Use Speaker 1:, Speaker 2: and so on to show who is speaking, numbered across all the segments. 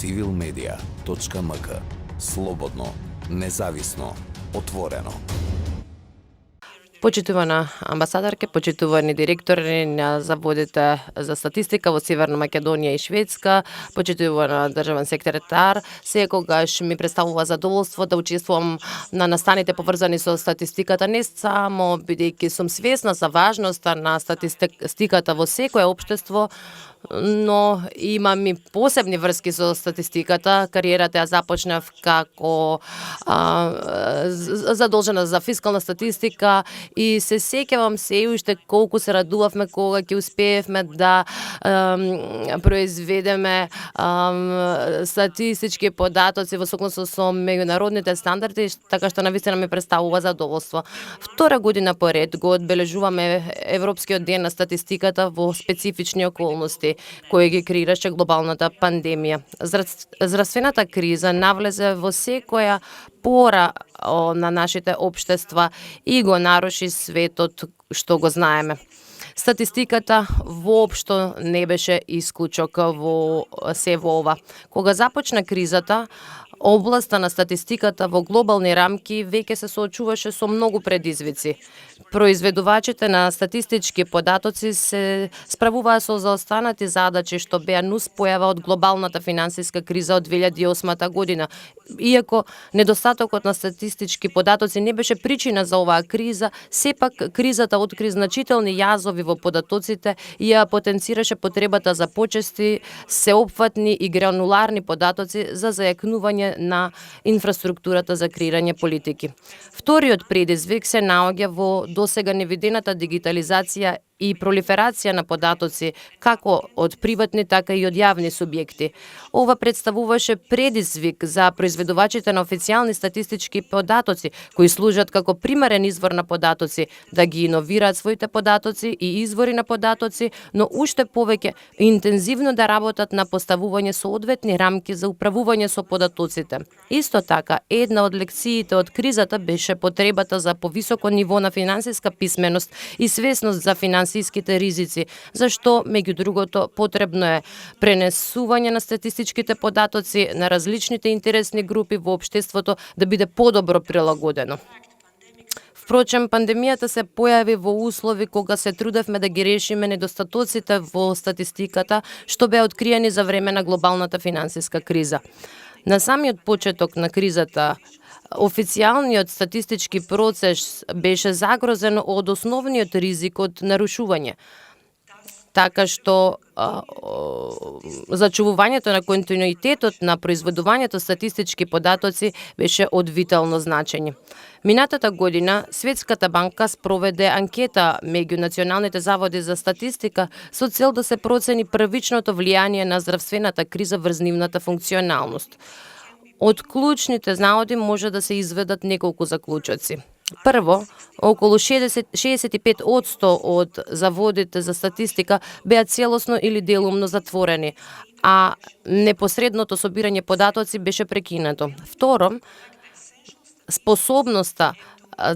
Speaker 1: civilmedia.mk. Слободно, независно, отворено.
Speaker 2: Почитувана амбасадарке, почитувани директори на заводите за статистика во Северна Македонија и Шведска, почитувана државен секретар, секогаш ми представува задоволство да учествувам на настаните поврзани со статистиката, не само бидејќи сум свесна за важноста на статистиката во секое општество, но имам и посебни врски со статистиката. Кариерата ја започнав како задолжена за фискална статистика и се сеќавам се уште колку се радувавме кога ќе успеевме да произведеме статистички податоци во согласност со меѓународните стандарди, така што навистина ми представува задоволство. Втора година поред го одбележуваме Европскиот ден на статистиката во специфични околности кој ги креираше глобалната пандемија. Здравствената криза навлезе во секоја пора на нашите општества и го наруши светот што го знаеме. Статистиката воопшто не беше исклучок во се во ова. Кога започна кризата, областа на статистиката во глобални рамки веќе се соочуваше со многу предизвици. Произведувачите на статистички податоци се справуваа со заостанати задачи што беа нуспојава од глобалната финансиска криза од 2008 година. Иако недостатокот на статистички податоци не беше причина за оваа криза, сепак кризата откри значителни јазови во податоците и ја потенцираше потребата за почести, сеопфатни и грануларни податоци за зајакнување на инфраструктурата за креирање политики. Вториот предизвик се наоѓа во досега невидената дигитализација и пролиферација на податоци како од приватни, така и од јавни субјекти. Ова представуваше предизвик за произведувачите на официјални статистички податоци, кои служат како примерен извор на податоци, да ги иновираат своите податоци и извори на податоци, но уште повеќе интензивно да работат на поставување соодветни рамки за управување со податоците. Исто така, една од лекциите од кризата беше потребата за повисоко ниво на финансиска писменост и свесност за финансиските ризици, зашто, меѓу другото, потребно е пренесување на статистичките податоци на различните интересни групи во општеството да биде подобро прилагодено. Впрочем, пандемијата се појави во услови кога се трудевме да ги решиме недостатоците во статистиката што беа откриени за време на глобалната финансиска криза. На самиот почеток на кризата, официјалниот статистички процес беше загрозен од основниот ризик од нарушување, така што зачувувањето на континуитетот на произведувањето статистички податоци беше од витално значење. Минатата година Светската банка спроведе анкета меѓу националните заводи за статистика со цел да се процени првичното влијание на здравствената криза врз нивната функционалност. Од клучните наоди може да се изведат неколку заклучоци. Прво, околу 65% од заводите за статистика беа целосно или делумно затворени, а непосредното собирање податоци беше прекинато. Второ, способноста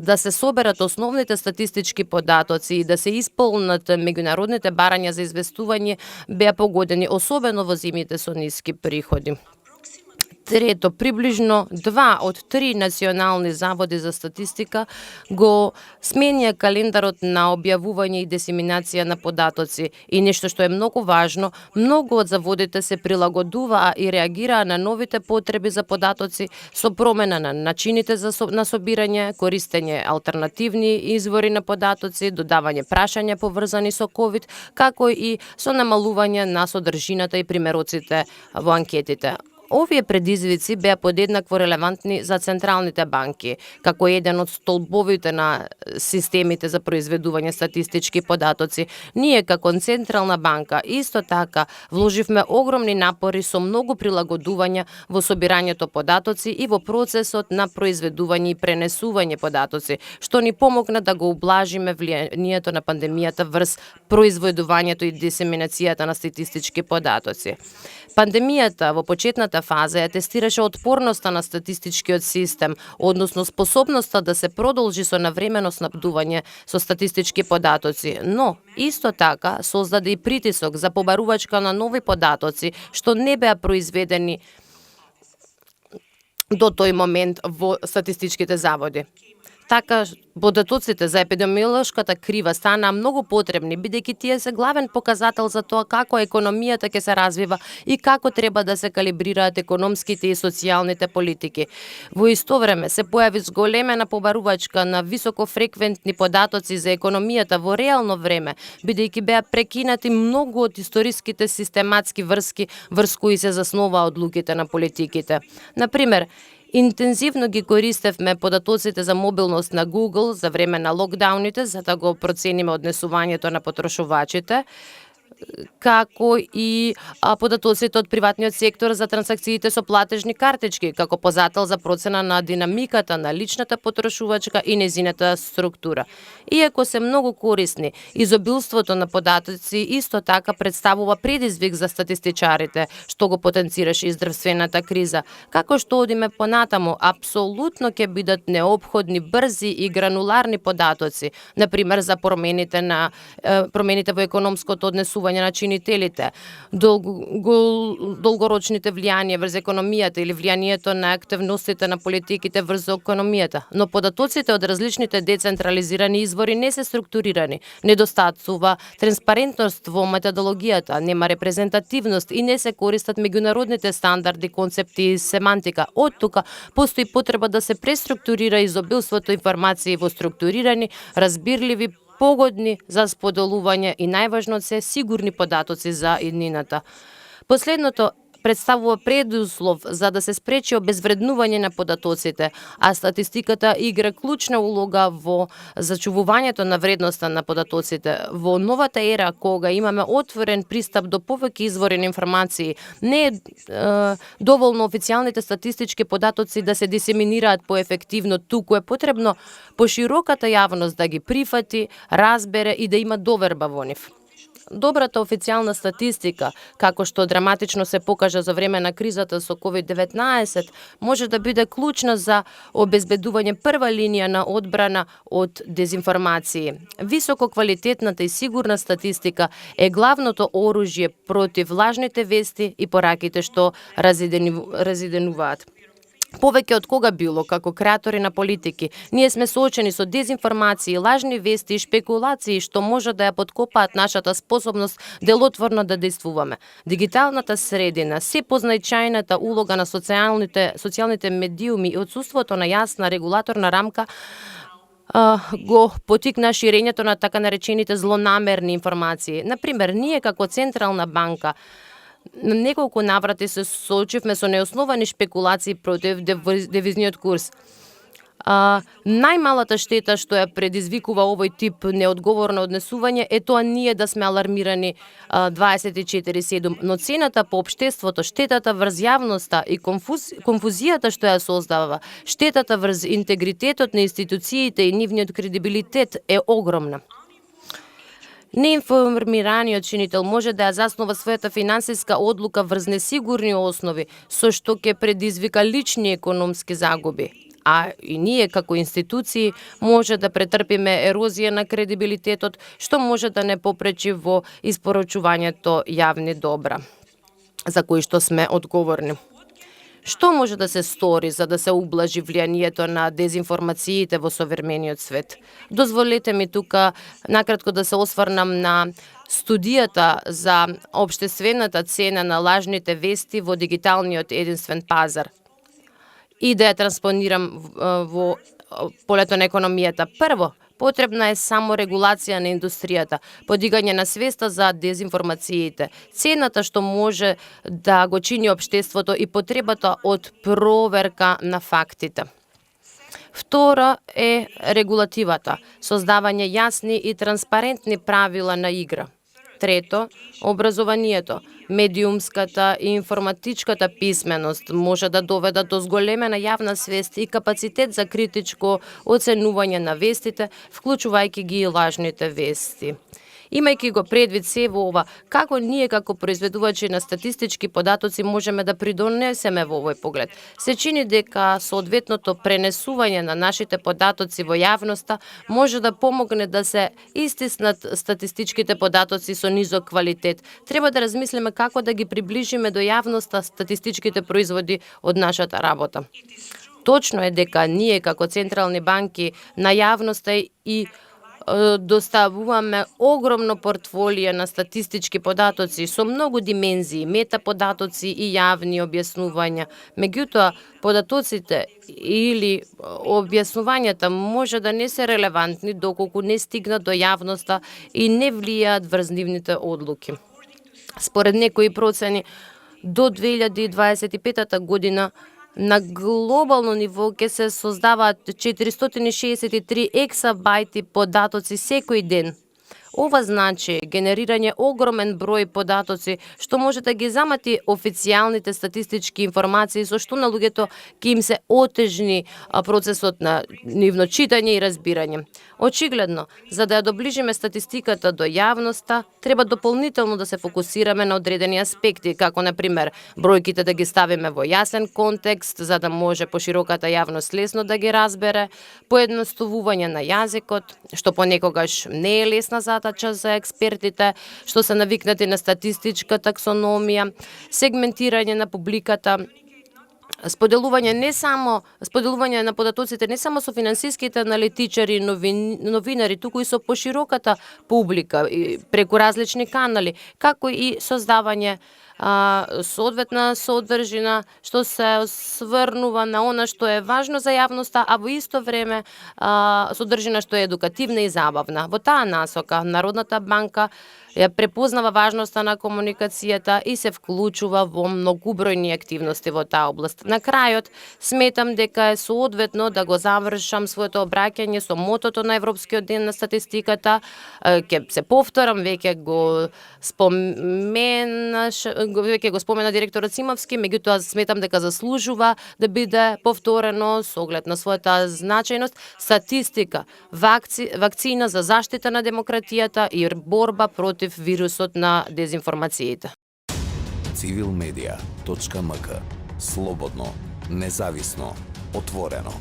Speaker 2: да се соберат основните статистички податоци и да се исполнат меѓународните барања за известување беа погодени, особено во зимите со ниски приходи. Трето, приближно 2 од 3 национални заводи за статистика го сменија календарот на објавување и дисеминација на податоци. И нешто што е многу важно, многу од заводите се прилагодуваа и реагираа на новите потреби за податоци со промена на начините на собирање, користење алтернативни извори на податоци, додавање прашања поврзани со COVID, како и со намалување на содржината и примероците во анкетите. Овие предизвици беа подеднакво релевантни за централните банки, како еден од столбовите на системите за произведување статистички податоци. Ние како централна банка исто така вложивме огромни напори со многу прилагодувања во собирањето податоци и во процесот на произведување и пренесување податоци, што ни помогна да го ублажиме влијанието на пандемијата врз произведувањето и дисеминацијата на статистички податоци. Пандемијата во почетната првата фаза ја тестираше отпорноста на статистичкиот систем, односно способноста да се продолжи со навремено снабдување со статистички податоци, но исто така создаде и притисок за побарувачка на нови податоци што не беа произведени до тој момент во статистичките заводи. Така, податоците за епидемиолошката крива станаа многу потребни, бидејќи тие се главен показател за тоа како економијата ќе се развива и како треба да се калибрираат економските и социјалните политики. Во исто време се појави зголемена побарувачка на високофреквентни податоци за економијата во реално време, бидејќи беа прекинати многу од историските систематски врски врз кои се заснова одлуките на политиките. Например, интензивно ги користевме податоците за мобилност на Google за време на локдауните, за да го процениме однесувањето на потрошувачите, како и податоците од приватниот сектор за трансакциите со платежни картички, како позател за процена на динамиката на личната потрошувачка и незината структура. Иако се многу корисни, изобилството на податоци исто така представува предизвик за статистичарите, што го потенцираше и здравствената криза. Како што одиме понатаму, апсолутно ќе бидат неопходни брзи и грануларни податоци, например за промените во економското однесување на чинителите, долгорочните влијанија врз економијата или влијанието на активностите на политиките врз економијата. Но податоците од различните децентрализирани извори не се структурирани, недостатува транспарентност во методологијата, нема репрезентативност и не се користат меѓународните стандарди, концепти и семантика. Од тука постои потреба да се преструктурира изобилството информации во структурирани, разбирливи, погодни за споделување и најважно се сигурни податоци за иднината. Последното представува предуслов за да се спречи обезвреднување на податоците, а статистиката игра клучна улога во зачувувањето на вредноста на податоците. Во новата ера, кога имаме отворен пристап до повеќе извори на информации, не е доволно официјалните статистички податоци да се дисеминираат поефективно, туку е потребно пошироката јавност да ги прифати, разбере и да има доверба во нив. Добрата официјална статистика, како што драматично се покажа за време на кризата со COVID-19, може да биде клучна за обезбедување прва линија на одбрана од дезинформации. Високо квалитетната и сигурна статистика е главното оружје против лажните вести и пораките што разиденуваат. Повеќе од кога било, како креатори на политики, ние сме соочени со дезинформации, лажни вести и шпекулации што може да ја подкопаат нашата способност делотворно да действуваме. Дигиталната средина, се познаичајната улога на социјалните медиуми и отсуството на јасна регулаторна рамка го потикна ширењето на така наречените злонамерни информации. Например, ние како Централна банка на неколку наврати се соочивме со неосновани шпекулации против девизниот курс. Најмалата штета што ја предизвикува овој тип неодговорно однесување е тоа ние да сме алармирани 24/7, но цената по општеството, штетата врз јавноста и конфузијата што ја создава, штетата врз интегритетот на институциите и нивниот кредибилитет е огромна. Неинформираниот чинител може да ја заснова својата финансиска одлука врз несигурни основи, со што ќе предизвика лични економски загуби. А и ние како институции може да претрпиме ерозија на кредибилитетот, што може да не попречи во испорачувањето јавни добра, за кои што сме одговорни. Што може да се стори за да се ублажи влијанието на дезинформациите во современиот свет? Дозволете ми тука накратко да се осврнам на студијата за општествената цена на лажните вести во дигиталниот единствен пазар и да ја транспонирам во полето на економијата. Прво, потребна е само регулација на индустријата, подигање на свеста за дезинформациите, цената што може да го чини општеството и потребата од проверка на фактите. Втора е регулативата, создавање јасни и транспарентни правила на игра. Трето, образованието, медиумската и информатичката писменост може да доведат до зголемена јавна свест и капацитет за критичко оценување на вестите, вклучувајќи ги и лажните вести. Имајќи го предвид се во ова, како ние како произведувачи на статистички податоци можеме да придонесеме во овој поглед? Се чини дека соодветното пренесување на нашите податоци во јавноста може да помогне да се истиснат статистичките податоци со низок квалитет. Треба да размислиме како да ги приближиме до јавноста статистичките производи од нашата работа. Точно е дека ние како централни банки на јавноста и доставуваме огромно портфолио на статистички податоци со многу димензии, метаподатоци и јавни објаснувања. Меѓутоа, податоците или објаснувањата може да не се релевантни доколку не стигнат до јавноста и не влијаат врз нивните одлуки. Според некои процени, до 2025 година на глобално ниво ќе се создаваат 463 ексабајти податоци секој ден. Ова значи генерирање огромен број податоци што може да ги замати официјалните статистички информации со што на луѓето ќе им се отежни процесот на нивно читање и разбирање. Очигледно, за да ја доближиме статистиката до јавноста, треба дополнително да се фокусираме на одредени аспекти, како на пример бројките да ги ставиме во јасен контекст за да може пошироката јавност лесно да ги разбере, поедноставување на јазикот, што понекогаш не е лесна задача за експертите, што се навикнати на статистичка таксономија, сегментирање на публиката, споделување на податоците не само со финансиските аналитичари и новинари, туку и со пошироката публика преку различни канали, како и создавање соодветна содржина што се осврнува на она што е важно за јавноста, а во исто време содржина што е едукативна и забавна. Во таа насока Народната банка ја препознава важноста на комуникацијата и се вклучува во многубројни активности во таа област. На крајот, сметам дека е соодветно да го завршам своето обраќање со мотото на Европскиот ден на статистиката. Ќе се повторам, веќе го спомена директорот Симовски, меѓутоа сметам дека заслужува да биде повторено со оглед на својата значајност. Статистика, вакцина за заштита на демократијата и борба против вирусот на дезинформациите.
Speaker 1: Civilmedia.mk. Слободно, независно, отворено.